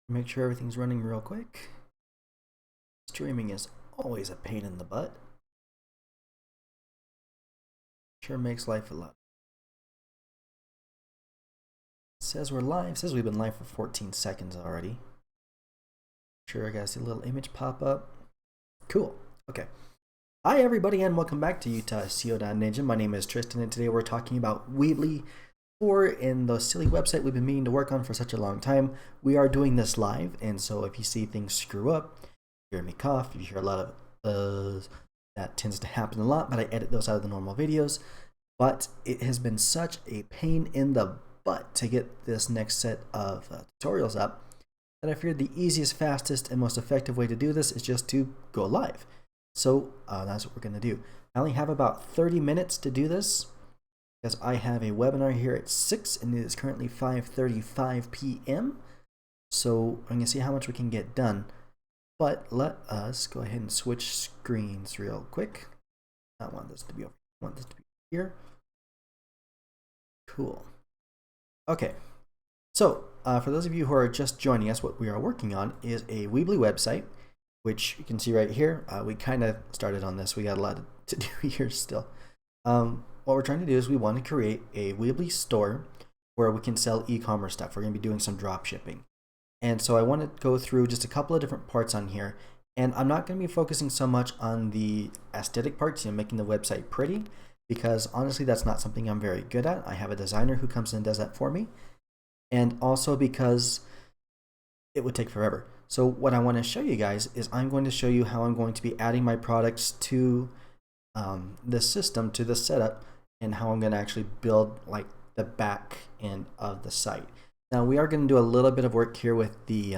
Make sure everything's running real quick. Streaming is always a pain in the butt. Sure makes life a lot. It says we're live. It says we've been live for 14 seconds already. Sure, I gotta see a little image pop up. Cool. Okay. Hi everybody and welcome back to UtahSEO.Ninja. My name is Tristan and today we're talking about Weebly, or in the silly website we've been meaning to work on for such a long time. We are doing this live, and so if you see things screw up, you hear me cough, if you hear a lot of that tends to happen a lot, but I edit those out of the normal videos. But it has been such a pain in the butt to get this next set of tutorials up that I figured the easiest, fastest, and most effective way to do this is just to go live. So that's what we're going to do. I only have about 30 minutes to do this because I have a webinar here at 6 and it is currently 5:35 p.m. So I'm going to see how much we can get done. But let us go ahead and switch screens real quick. I want this to be over. I want this to be here. Cool. Okay. So for those of you who are just joining us, what we are working on is a Weebly website, which you can see right here. We kind of started on this. We got a lot to do here still. What we're trying to do is we want to create a Weebly store where we can sell e-commerce stuff. We're going to be doing some drop shipping. And so I want to go through just a couple of different parts on here. And I'm not going to be focusing so much on the aesthetic parts, making the website pretty, because honestly, that's not something I'm very good at. I have a designer who comes in and does that for me. And also because it would take forever. So what I want to show you guys is I'm going to show you how I'm going to be adding my products to this system, to this setup, and how I'm going to actually build like the back end of the site. Now we are going to do a little bit of work here with the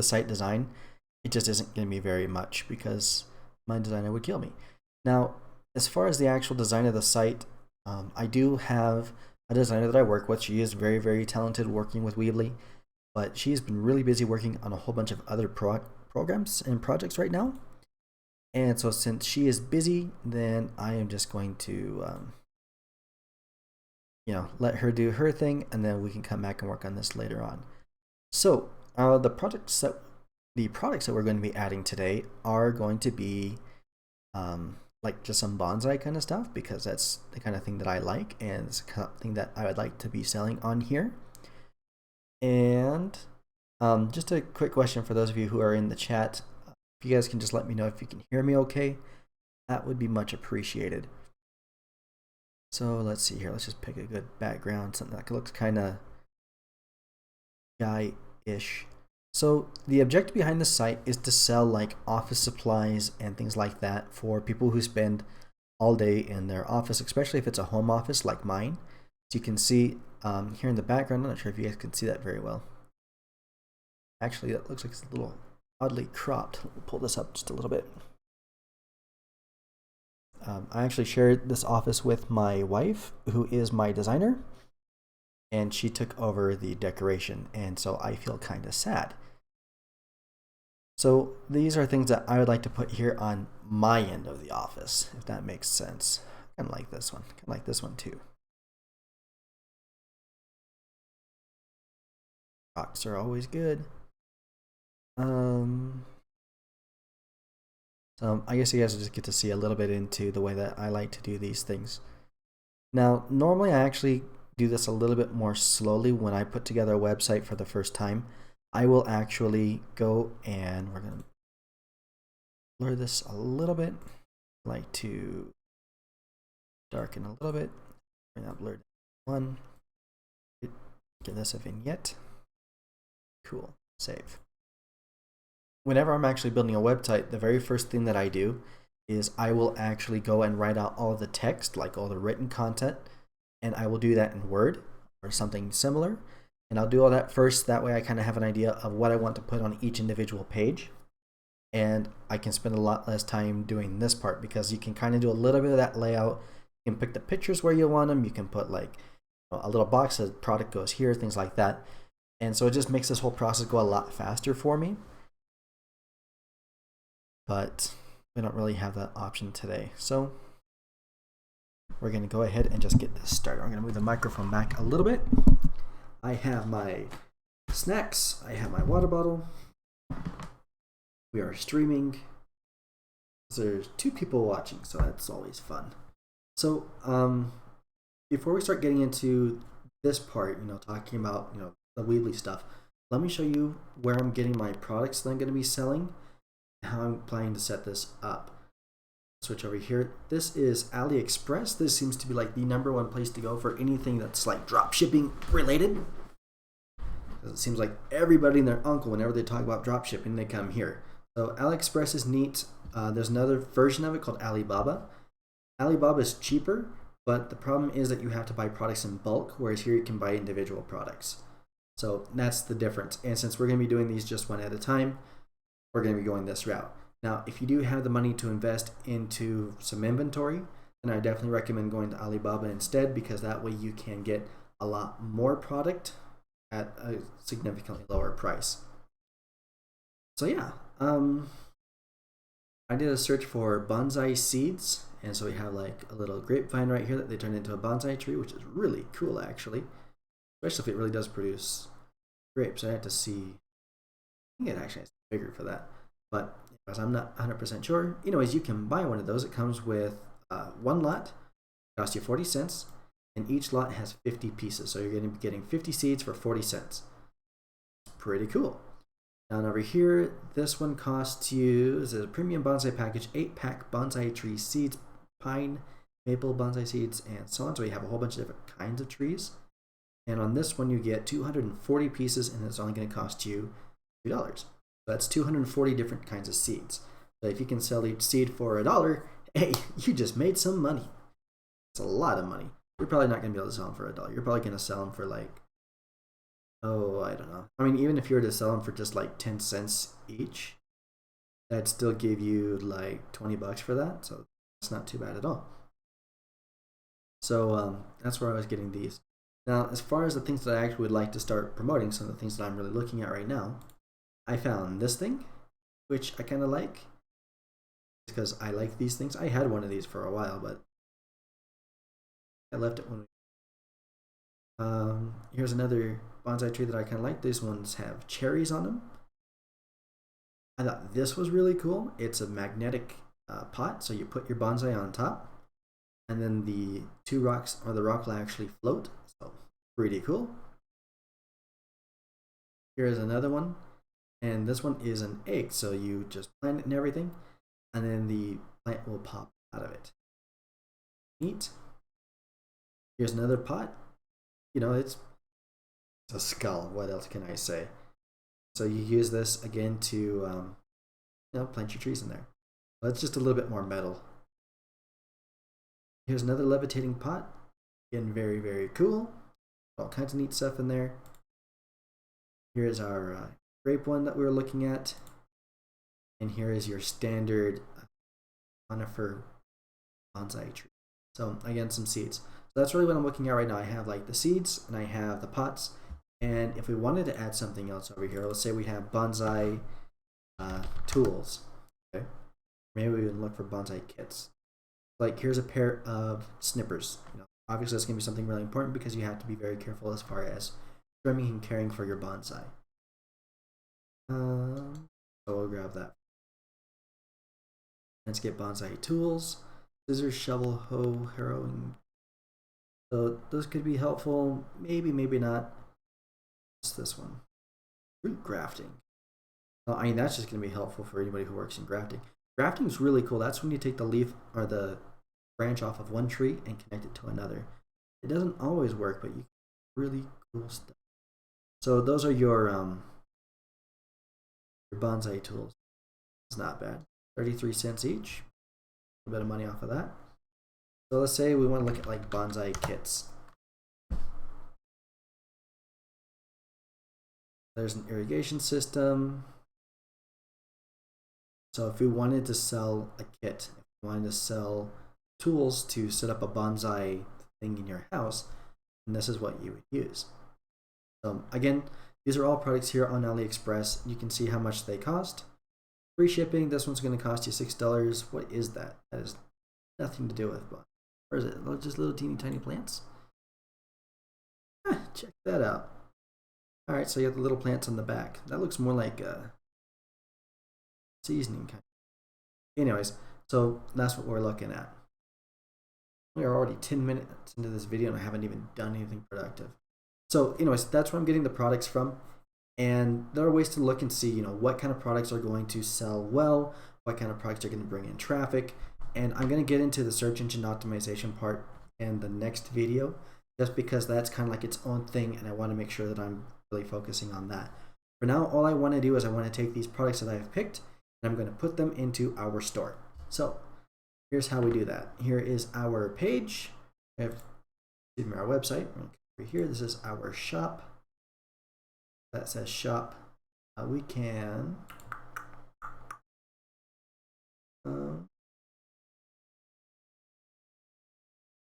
site design. It just isn't going to be very much because my designer would kill me. Now, as far as the actual design of the site, I do have a designer that I work with. She is very, very talented working with Weebly, but she's been really busy working on a whole bunch of other programs and projects right now. And so since she is busy, then I am just going to let her do her thing, and then we can come back and work on this later on. So the products that we're going to be adding today are going to be like just some bonsai kind of stuff, because that's the kind of thing that I like, and it's something that I would like to be selling on here. And just a quick question for those of you who are in the chat. If you guys can just let me know if you can hear me okay, that would be much appreciated. So let's see here. Let's just pick a good background, something that looks kind of guy-ish. So the objective behind the site is to sell like office supplies and things like that for people who spend all day in their office, especially if it's a home office like mine. As you can see here in the background, I'm not sure if you guys can see that very well. Actually, that looks like it's a little oddly cropped. We'll pull this up just a little bit. I actually shared this office with my wife, who is my designer, and she took over the decoration, and so I feel kind of sad. So these are things that I would like to put here on my end of the office, if that makes sense. Kind of like this one. Kind of like this one too. Rocks are always good. So I guess you guys will just get to see a little bit into the way that I like to do these things. Now, normally I actually do this a little bit more slowly when I put together a website for the first time. I will actually go and we're going to blur this a little bit. I like to darken a little bit. Bring that blur down 1. Give this a vignette. Cool. Save. Whenever I'm actually building a website, the very first thing that I do is I will actually go and write out all the text, like all the written content, and I will do that in Word or something similar. And I'll do all that first. That way I kind of have an idea of what I want to put on each individual page. And I can spend a lot less time doing this part because you can kind of do a little bit of that layout. You can pick the pictures where you want them. You can put like a little box that product goes here, things like that. And so it just makes this whole process go a lot faster for me. But we don't really have that option today. So we're going to go ahead and just get this started. I'm going to move the microphone back a little bit. I have my snacks. I have my water bottle. We are streaming. There's 2 people watching, so that's always fun. So before we start getting into this part, talking about the Weebly stuff, let me show you where I'm getting my products that I'm going to be selling, and how I'm planning to set this up. Switch over here. This is AliExpress. This seems to be like the #1 place to go for anything that's like drop shipping related. It seems like everybody and their uncle, whenever they talk about drop shipping, they come here. So AliExpress is neat. There's another version of it called Alibaba. Alibaba is cheaper, but the problem is that you have to buy products in bulk, whereas here you can buy individual products. So that's the difference. And since we're going to be doing these just one at a time, we're going to be going this route. Now, if you do have the money to invest into some inventory, then I definitely recommend going to Alibaba instead, because that way you can get a lot more product at a significantly lower price. So yeah, I did a search for bonsai seeds, and so we have like a little grapevine right here that they turned into a bonsai tree, which is really cool actually, especially if it really does produce grapes. I have to see. I think it actually has to be bigger for that, but because I'm not 100% sure. Anyways, you can buy one of those. It comes with 1 lot, it costs you 40 cents, and each lot has 50 pieces. So you're going to be getting 50 seeds for 40 cents. Pretty cool. Down over here, this one costs you, this is a premium bonsai package, 8-pack bonsai tree seeds, pine, maple bonsai seeds, and so on. So you have a whole bunch of different kinds of trees. And on this one, you get 240 pieces, and it's only going to cost you $2. So that's 240 different kinds of seeds. So if you can sell each seed for $1, hey, you just made some money. It's a lot of money. You're probably not going to be able to sell them for $1. You're probably going to sell them for like, oh, I don't know. I mean, even if you were to sell them for just like 10 cents each, that'd still give you like $20 for that. So it's not too bad at all. So that's where I was getting these. Now, as far as the things that I actually would like to start promoting, some of the things that I'm really looking at right now, I found this thing, which I kind of like, because I like these things. I had one of these for a while, but I left it when here's another bonsai tree that I kind of like. These ones have cherries on them. I thought this was really cool. It's a magnetic pot, so you put your bonsai on top, and then the 2 rocks, or the rock will actually float. So pretty cool. Here's another one, and this one is an egg, so you just plant it and everything, and then the plant will pop out of it. Neat. Here's another pot. It's a skull. What else can I say? So you use this again to plant your trees in there. But it's just a little bit more metal. Here's another levitating pot. Again, very, very cool. All kinds of neat stuff in there. Here's our grape one that we were looking at. And here is your standard conifer bonsai tree. So again, some seeds. So that's really what I'm looking at right now. I have like the seeds, and I have the pots. And if we wanted to add something else over here, let's say we have bonsai tools. Okay, maybe we would look for bonsai kits. Like here's a pair of snippers. Obviously that's going to be something really important, because you have to be very careful as far as trimming and caring for your bonsai. So we'll grab that. Let's get bonsai tools. Scissors, shovel, hoe, harrowing. So those could be helpful. Maybe, maybe not. What's this one? Root grafting. Well, I mean, that's just going to be helpful for anybody who works in grafting. Grafting is really cool. That's when you take the leaf or the branch off of one tree and connect it to another. It doesn't always work, but you can really cool stuff. So those are your bonsai tools. It's not bad. 33 cents each. A bit of money off of that. So let's say we want to look at like bonsai kits. There's an irrigation system. So if we wanted to sell a kit, if we wanted to sell tools to set up a bonsai thing in your house, then this is what you would use. So again, these are all products here on AliExpress. You can see how much they cost. Free shipping, this one's going to cost you $6. What is that? That is nothing to do with bonsai. Or is it just little teeny tiny plants? Check that out. All right, so you have the little plants on the back. That looks more like a seasoning kind. Anyways, so that's what we're looking at. We are already 10 minutes into this video and I haven't even done anything productive. So anyways, that's where I'm getting the products from. And there are ways to look and see, what kind of products are going to sell well, what kind of products are going to bring in traffic. And I'm going to get into the search engine optimization part in the next video, just because that's kind of like its own thing. And I want to make sure that I'm really focusing on that. For now, all I want to do is I want to take these products that I've picked and I'm going to put them into our store. So here's how we do that. Here is our page. We have our website. Over here, this is our shop. That says shop. We can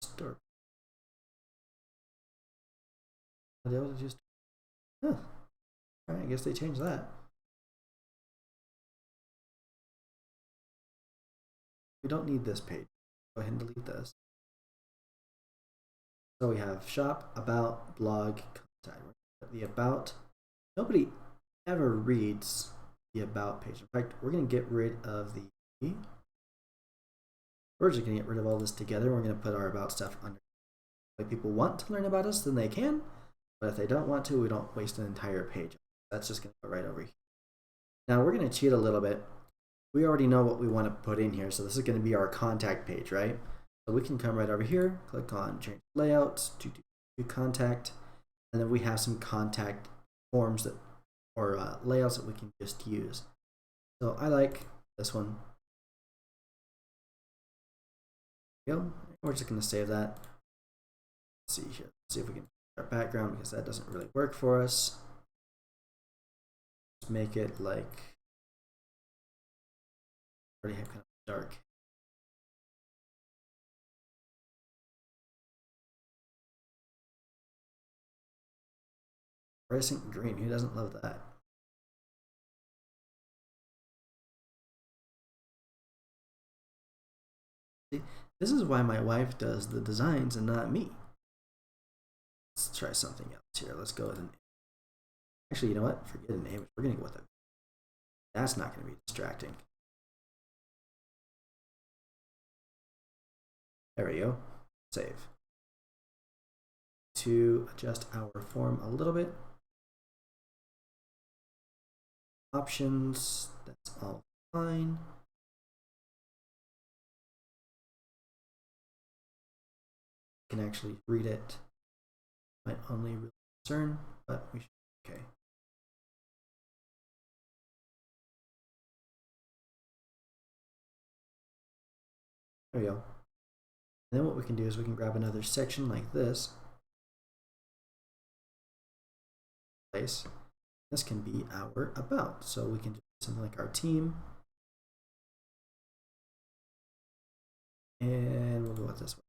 store. Are they able to just? Huh. All right, I guess they changed that. We don't need this page. Go ahead and delete this. So we have shop, about, blog, contact. The about. Nobody ever reads the about page. In fact, we're going to get rid of the. We're just going to get rid of all this together. We're going to put our about stuff under. If people want to learn about us, then they can. But if they don't want to, we don't waste an entire page. That's just going to go right over here. Now we're going to cheat a little bit. We already know what we want to put in here. So this is going to be our contact page, right? So we can come right over here, click on change layouts to contact. And then we have some contact forms that, or layouts that we can just use. So I like this one. There we go. We're just going to save that. Let's see here. Let's see if we can our background, because that doesn't really work for us. Let's make it like already have kind of dark. Fluorescent green. Who doesn't love that? See, this is why my wife does the designs and not me. Let's try something else here. Let's go with an. Actually, you know what? Forget an image. We're gonna go with it. That's not gonna be distracting. There we go. Save. To adjust our form a little bit. Options. That's all fine. Can actually read it. My only real concern, but we should be okay. There we go. And then what we can do is we can grab another section like this. This can be our about. So we can do something like our team. And we'll go with this one.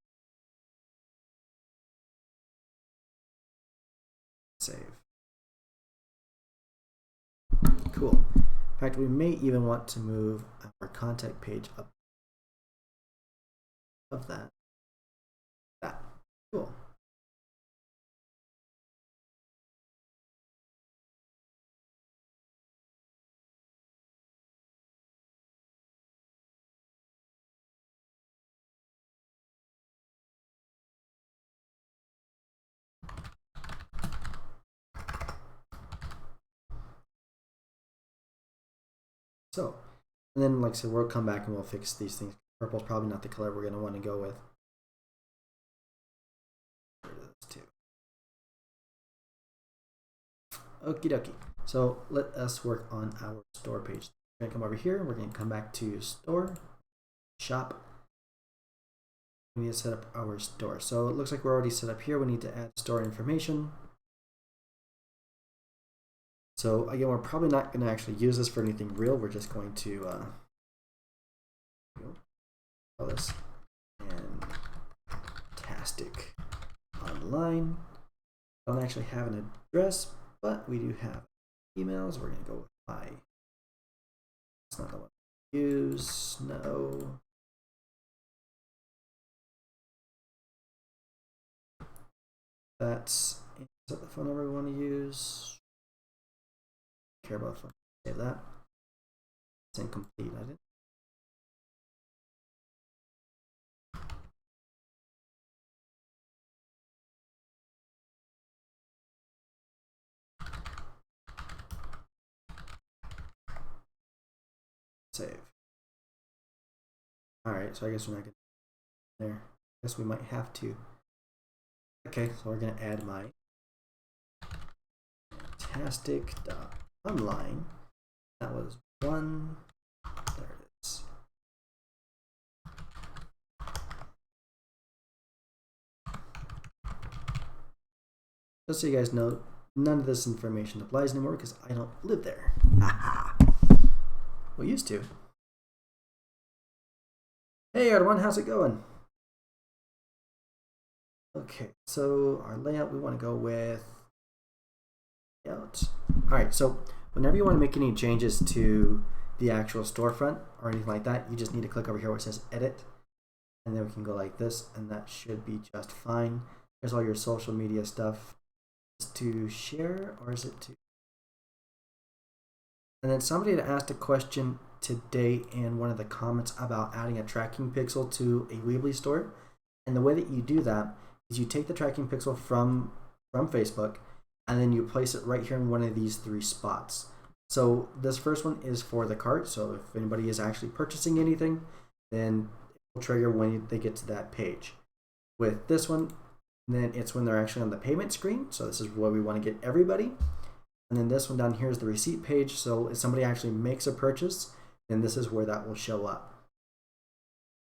Save. Cool. In fact, we may even want to move our contact page up of that. Cool. So, and then like I said, we'll come back and we'll fix these things. Purple's probably not the color we're going to want to go with. Okie dokie. So let us work on our store page. We're going to come over here. We're going to come back to store, shop. We need to set up our store. So it looks like we're already set up here. We need to add store information. So again, we're probably not going to actually use this for anything real. We're just going to call this fantastic online. Don't actually have an address, but we do have emails. We're going to go with my. It's not the one we use. No. Is that the phone number we want to use? care about. Save that. It's incomplete. I didn't. Save. Alright, so I guess we're not going to there. I guess we might have to. Okay, so we're going to add my fantastic.online. That was one. There it is. Just so you guys know, none of this information applies anymore because I don't live there. We used to. Hey everyone, how's it going? Okay, so our layout, we want to go with layout. Alright, so whenever you want to make any changes to the actual storefront or anything like that, you just need to click over here where it says edit. And then we can go like this, and that should be just fine. There's all your social media stuff. Is to share or is it to? And then somebody had asked a question today in one of the comments about adding a tracking pixel to a Weebly store. And the way that you do that is you take the tracking pixel from Facebook and then you place it right here in one of these three spots. So this first one is for the cart. So if anybody is actually purchasing anything, then it will trigger when they get to that page. With this one, then it's when they're actually on the payment screen. So this is where we want to get everybody. And then this one down here is the receipt page. So if somebody actually makes a purchase, then this is where that will show up.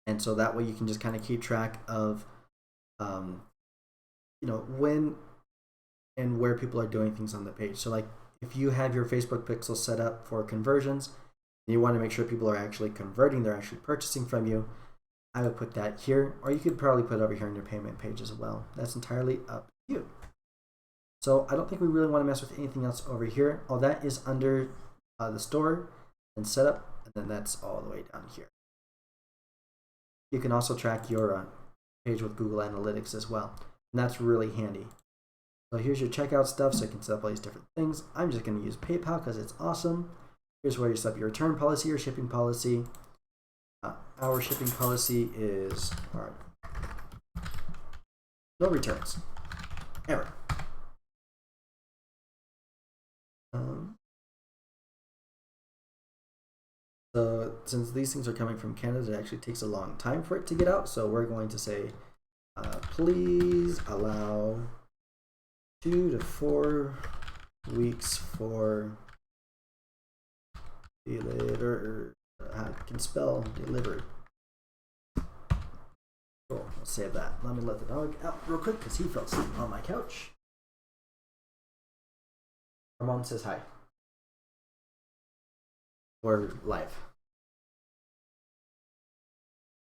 And so that way you can just kind of keep track of, when and where people are doing things on the page. So like if you have your Facebook pixel set up for conversions, and you want to make sure people are actually converting, they're actually purchasing from you, I would put that here, or you could probably put it over here on your payment page as well. That's entirely up to you. So I don't think we really want to mess with anything else over here. All that is under the store and setup, and then that's all the way down here. You can also track your page with Google Analytics as well, and that's really handy. So here's your checkout stuff, so you can set up all these different things. I'm just going to use PayPal because it's awesome. Here's where you set up your return policy or shipping policy. Our shipping policy is no returns, ever. So since these things are coming from Canada, it actually takes a long time for it to get out. So we're going to say, please allow 2 to 4 weeks for deliver. I can spell delivered. Cool, I'll save that. Let me let the dog out real quick because he fell asleep on my couch. Ramon says hi. We're live.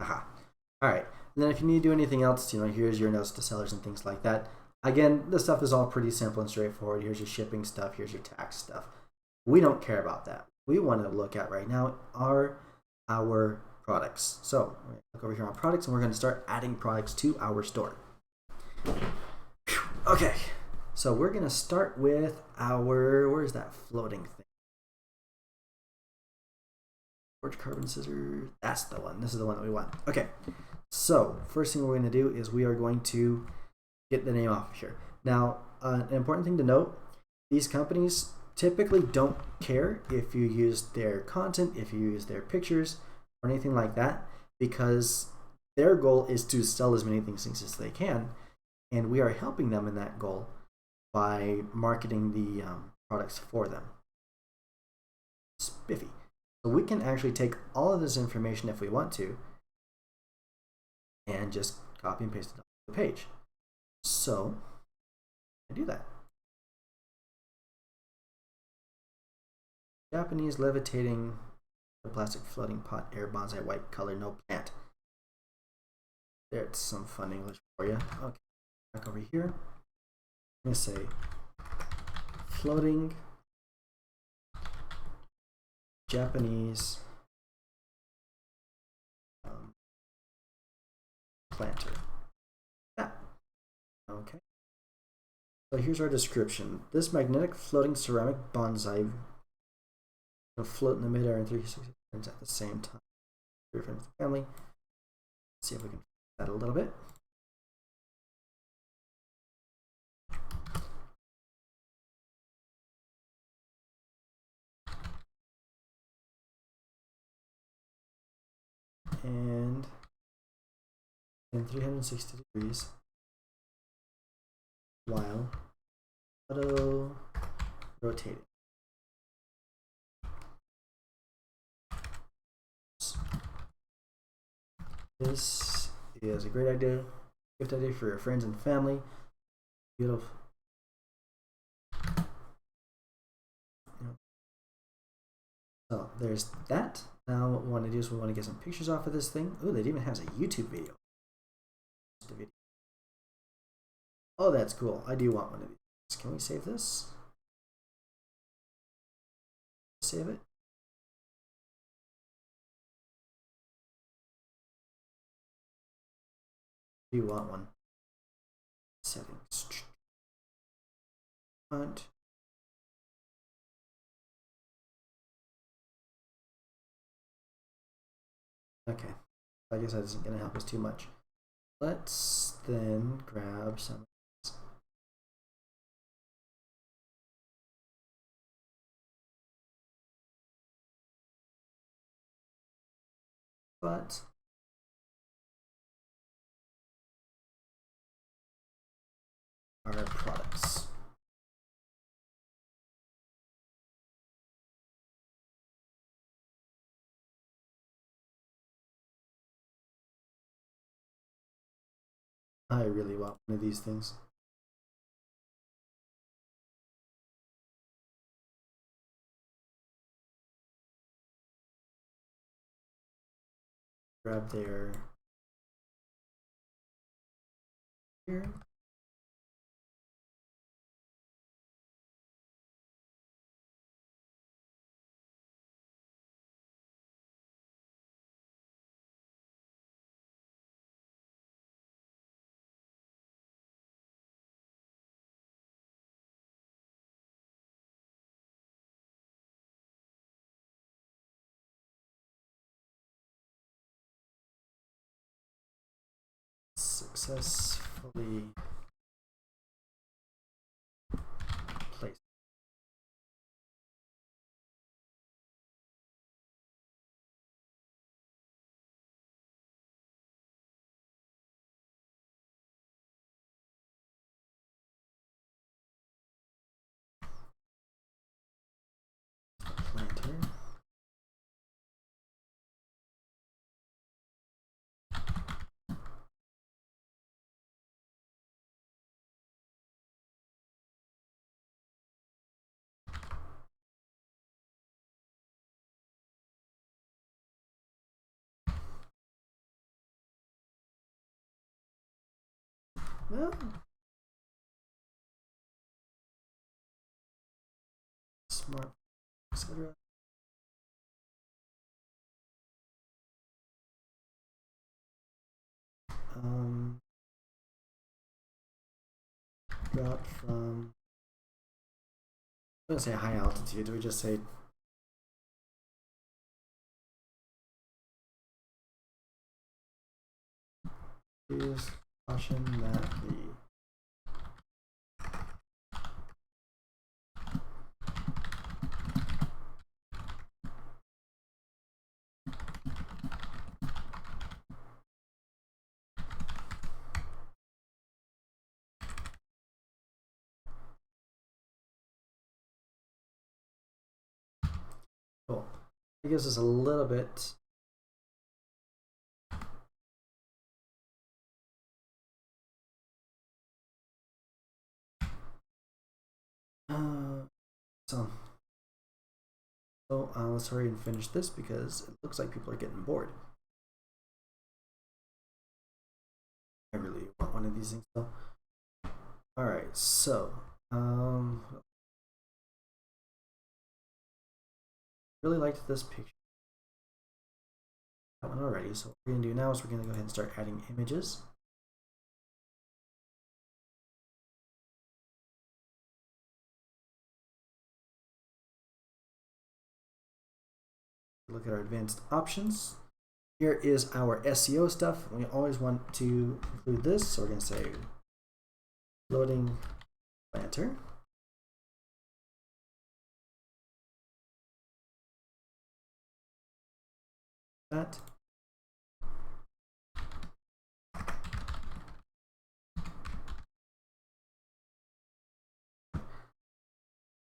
Aha. Alright. And then if you need to do anything else, here's your notes to sellers and things like that. Again, this stuff is all pretty simple and straightforward. Here's your shipping stuff. Here's your tax stuff. We don't care about that. We want to look at right now are our products. So we're going to look over here on products, and we're going to start adding products to our store. Okay. So we're going to start with where's that floating thing? Forge carbon scissors. That's the one. This is the one that we want. Okay. So first thing we're going to do is we are going to get the name off of here. Now, an important thing to note, these companies typically don't care if you use their content, if you use their pictures, or anything like that, because their goal is to sell as many things as they can, and we are helping them in that goal by marketing the products for them. Spiffy. So we can actually take all of this information if we want to and just copy and paste it on the page. So I do that. Japanese levitating plastic floating pot air bonsai white color no plant. There's some fun English for you. Okay, back over here. I'm going to say floating Japanese planter. Yeah. Okay. So here's our description. This magnetic floating ceramic bonsai float in the midair and 360 turns at the same time. Your friends and family. Let's see if we can do that a little bit. And in 360 degrees while auto rotating. This is a great idea, gift idea for your friends and family. Beautiful. So there's that. Now what we want to do is we want to get some pictures off of this thing. Ooh, it even has a YouTube video. Oh, that's cool. I do want one of these. Can we save this? Save it. Do you want one? Settings. Font. Okay. I guess that isn't going to help us too much. Let's then grab some. But our products. I really want one of these things. Grab their here. Successfully placed. Planter. No. Smart, etc. Drop from. I'm gonna say high altitude. Do we just say? Please caution that the cool. It gives us a little bit. Let's hurry and finish this because it looks like people are getting bored. I really want one of these things though. All right, so really liked this picture. That one already. So what we're gonna do now is we're gonna go ahead and start adding images. Look at our advanced options. Here is our SEO stuff. We always want to include this. So we're going to say floating planter. That.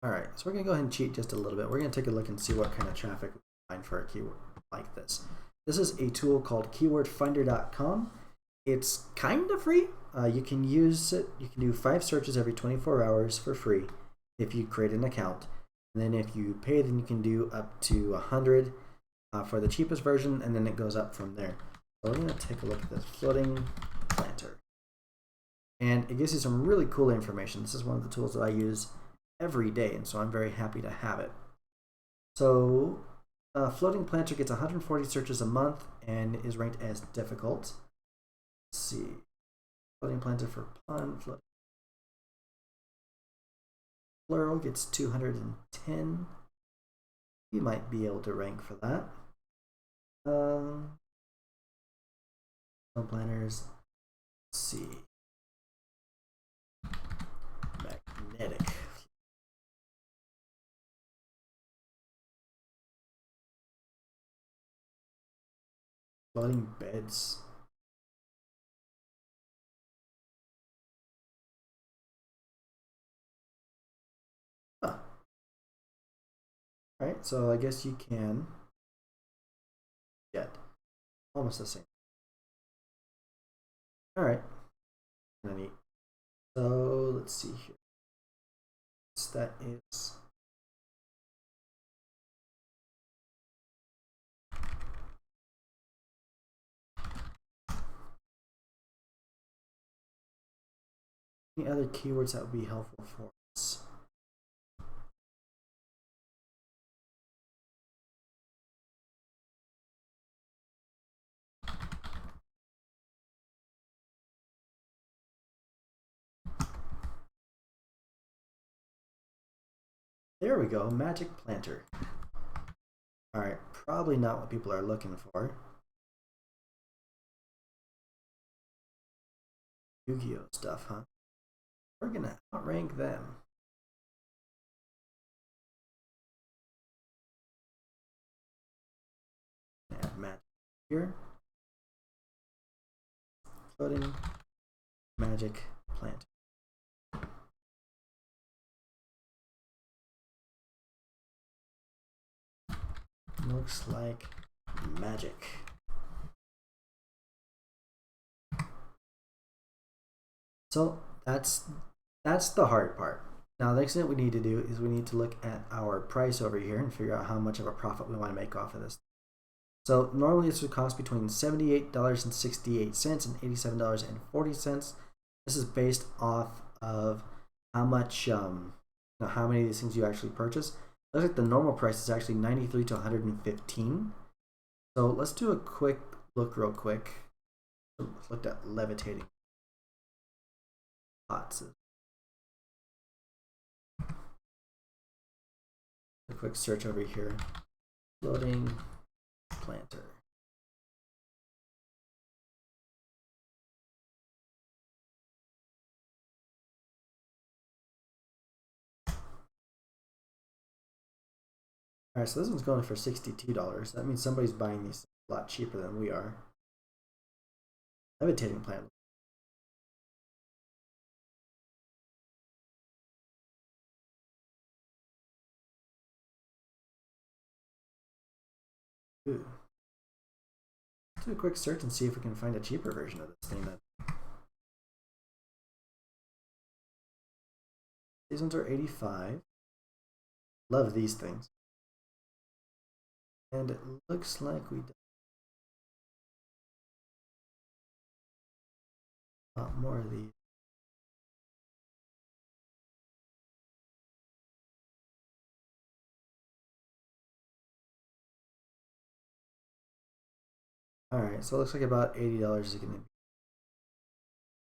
All right, so we're going to go ahead and cheat just a little bit. We're going to take a look and see what kind of traffic we find for a keyword like this. This is a tool called keywordfinder.com. It's kind of free. You can use it. You can do 5 searches every 24 hours for free if you create an account. And then if you pay, then you can do up to 100 for the cheapest version, and then it goes up from there. So we're going to take a look at this floating planter. And it gives you some really cool information. This is one of the tools that I use every day, and so I'm very happy to have it. So floating planter gets 140 searches a month and is ranked as difficult. Let's see. Floating planter for pun, floating plural gets 210. You might be able to rank for that. Planners. Let's see. Magnetic. Floating beds. Huh. Alright, so I guess you can get almost the same. Alright. Neat. So let's see here. That is any other keywords that would be helpful for us. There we go, magic planter. Alright, probably not what people are looking for. Yu-Gi-Oh stuff, huh? We're gonna outrank them. Add magic here. Floating magic planter. Looks like magic. So that's the hard part. Now the next thing that we need to do is we need to look at our price over here and figure out how much of a profit we want to make off of this. So normally this would cost between $78.68 and $87.40. This is based off of how much, how many of these things you actually purchase. Looks like the normal price is actually $93 to $115. So let's do a quick look real quick. Looked at levitating pots. A quick search over here. Floating planter. All right, so this one's going for $62. That means somebody's buying these a lot cheaper than we are. Levitating plant. Ooh. Let's do a quick search and see if we can find a cheaper version of this thing then. These ones are 85. Love these things. And it looks like we a lot more of these. All right, so it looks like about $80 is going to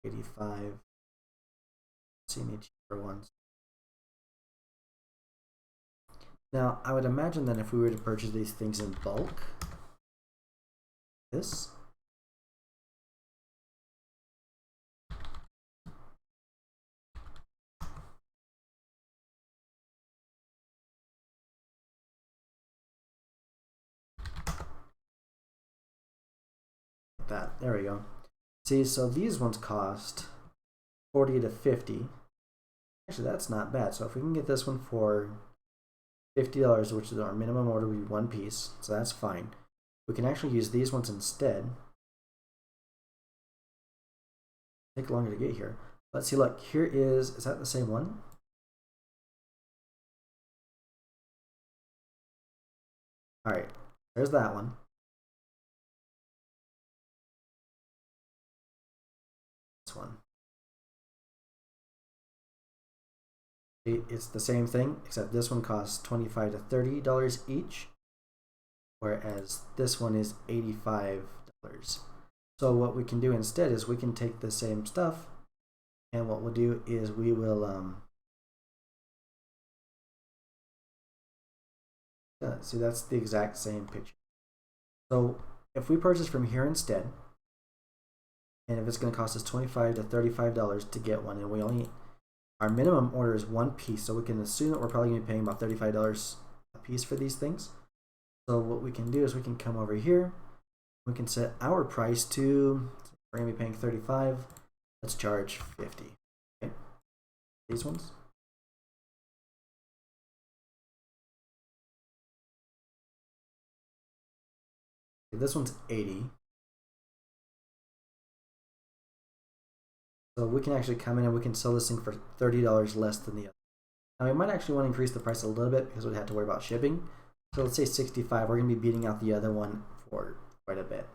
be 85. See any cheaper ones. Now, I would imagine that if we were to purchase these things in bulk, this, like that, there we go. See, so these ones cost 40 to 50. Actually, that's not bad. So if we can get this one for $50, which is our minimum order, would be one piece, so that's fine. We can actually use these ones instead. Take longer to get here. Let's see, look, here is that the same one? All right, there's that one. This one. It's the same thing, except this one costs $25 to $30 each, whereas this one is $85. So what we can do instead is we can take the same stuff, and what we'll do is we will see, that's the exact same picture. So if we purchase from here instead, and if it's going to cost us $25 to $35 to get one, and we only, our minimum order is one piece, so we can assume that we're probably going to be paying about $35 a piece for these things. So what we can do is we can come over here, we can set our price to, we're going to be paying $35, let's charge $50. Okay. These ones. This one's $80. So we can actually come in and we can sell this thing for $30 less than the other. Now we might actually want to increase the price a little bit because we'd have to worry about shipping. So let's say 65. We're going to be beating out the other one for quite a bit.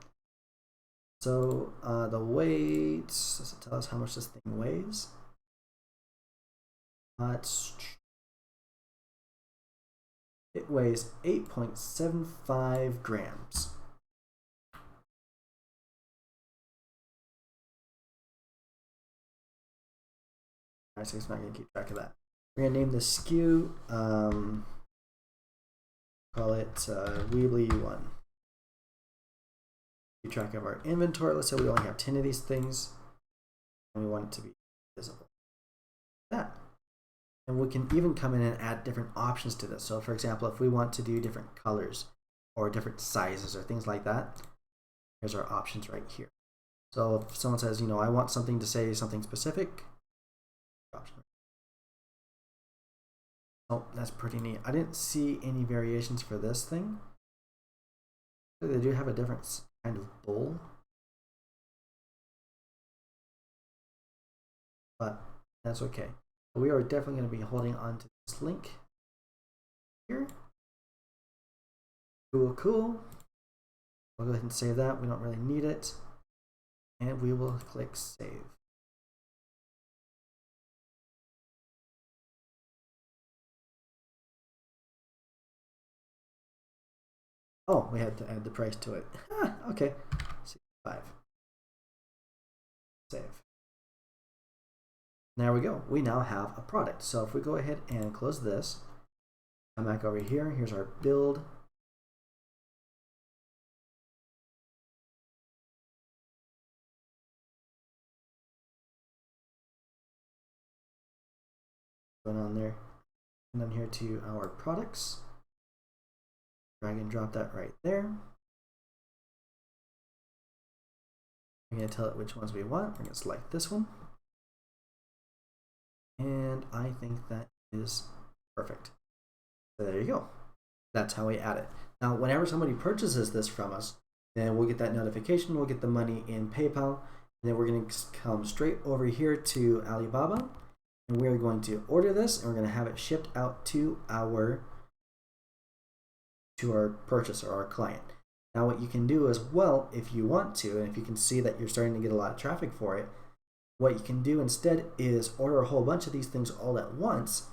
So the weight, does it tell us how much this thing weighs? It weighs 8.75 grams. Alright, so it's not going to keep track of that. We're going to name this SKU, call it Weebly 1. Keep track of our inventory. Let's say we only have 10 of these things, and we want it to be visible. That. And we can even come in and add different options to this. So for example, if we want to do different colors or different sizes or things like that, here's our options right here. So if someone says, you know, I want something to say something specific, option. Oh, that's pretty neat. I didn't see any variations for this thing. They do have a different kind of bowl, but that's okay. We are definitely going to be holding on to this link here. Cool. We'll go ahead and save that. We don't really need it. And we will click save. Oh, we had to add the price to it. Okay, 65. Save. There we go. We now have a product. So if we go ahead and close this, come back over here. Here's our build. Going on there. And then here to our products. Drag and drop that right there. We're going to tell it which ones we want. We're going to select this one. And I think that is perfect. So there you go. That's how we add it. Now, whenever somebody purchases this from us, then we'll get that notification. We'll get the money in PayPal. And then we're going to come straight over here to Alibaba. And we're going to order this. And we're going to have it shipped out to our purchaser, our client. Now what you can do as well, if you want to, and if you can see that you're starting to get a lot of traffic for it, what you can do instead is order a whole bunch of these things all at once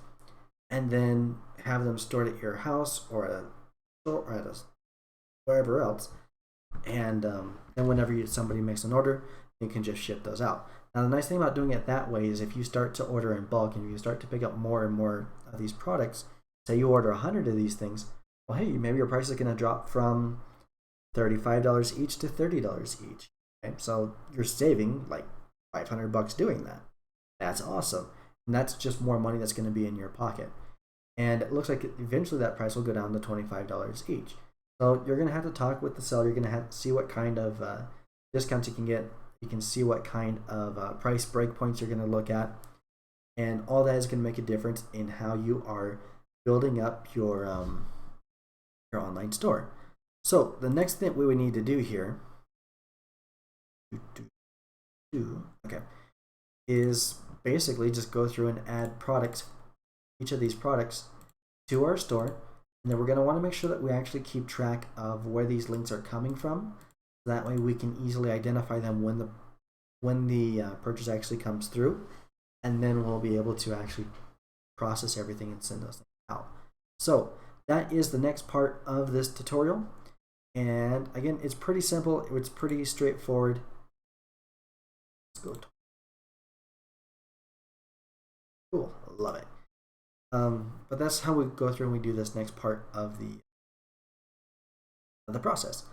and then have them stored at your house or at a store or at wherever else, and then whenever somebody makes an order, you can just ship those out. Now the nice thing about doing it that way is if you start to order in bulk and you start to pick up more and more of these products, say you order 100 of these things, well, hey, maybe your price is going to drop from $35 each to $30 each. Okay? So you're saving like $500 doing that. That's awesome. And that's just more money that's going to be in your pocket. And it looks like eventually that price will go down to $25 each. So you're going to have to talk with the seller. You're going to have to see what kind of discounts you can get. You can see what kind of price breakpoints you're going to look at. And all that is going to make a difference in how you are building up your online store. So the next thing we would need to do here is basically just go through and add products, each of these products, to our store. And then we're going to want to make sure that we actually keep track of where these links are coming from. That way we can easily identify them when the purchase actually comes through. And then we'll be able to actually process everything and send those things out. So that is the next part of this tutorial. And again, it's pretty simple. It's pretty straightforward. Let's go. Cool, love it. But that's how we go through and we do this next part of the process.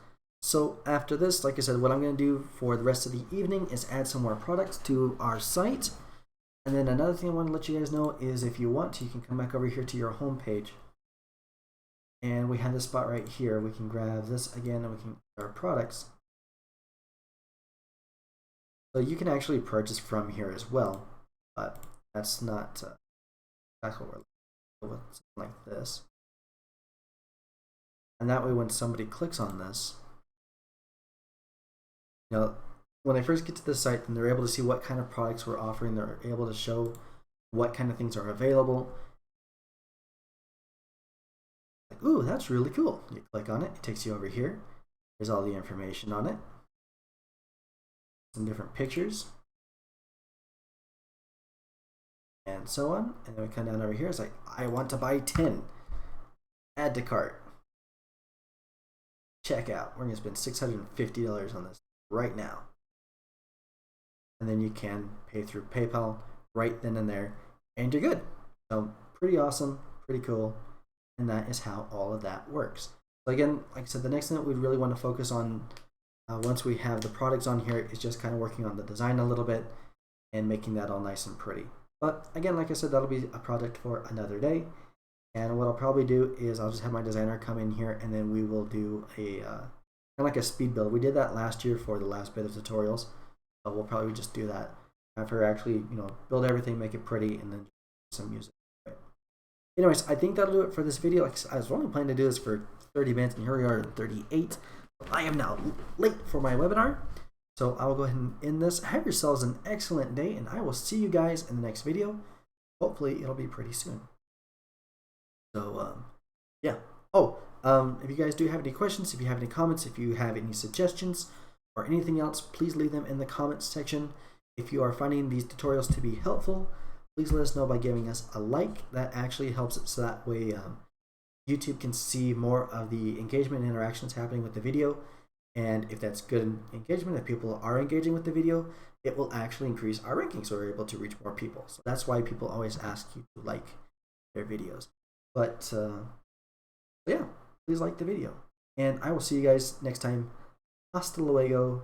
So after this, like I said, what I'm going to do for the rest of the evening is add some more products to our site. And then another thing I want to let you guys know is if you want to, you can come back over here to your home page. And we have this spot right here. We can grab this again and we can get our products. So you can actually purchase from here as well, but that's not that's what we're looking for, something like this. And that way when somebody clicks on this, you know, when they first get to the site, then they're able to see what kind of products we're offering. They're able to show what kind of things are available. Like, ooh, that's really cool. You click on it, it takes you over here. There's all the information on it. Some different pictures. And so on. And then we come down over here. It's like, I want to buy 10. Add to cart. Checkout. We're going to spend $650 on this right now. And then you can pay through PayPal right then and there, and you're good. So pretty awesome, pretty cool, and that is how all of that works. So again, like I said, the next thing that we really want to focus on once we have the products on here is just kind of working on the design a little bit and making that all nice and pretty. But again, like I said, that'll be a project for another day. And what I'll probably do is I'll just have my designer come in here, and then we will do a kind of like a speed build. We did that last year for the last bit of tutorials. We'll probably just do that after actually, you know, build everything, make it pretty, and then some music. Anyways, I think that'll do it for this video. Like I was only planning to do this for 30 minutes, and here we are at 38. I am now late for my webinar, so I will go ahead and end this. Have yourselves an excellent day, and I will see you guys in the next video. Hopefully, it'll be pretty soon. So, yeah. Oh, if you guys do have any questions, if you have any comments, if you have any suggestions, or anything else, please leave them in the comments section. If you are finding these tutorials to be helpful, please let us know by giving us a like. That actually helps it, so that way YouTube can see more of the engagement and interactions happening with the video. And if that's good engagement, if people are engaging with the video, it will actually increase our rankings, so we're able to reach more people. So that's why people always ask you to like their videos. But yeah, please like the video. And I will see you guys next time. Hasta luego.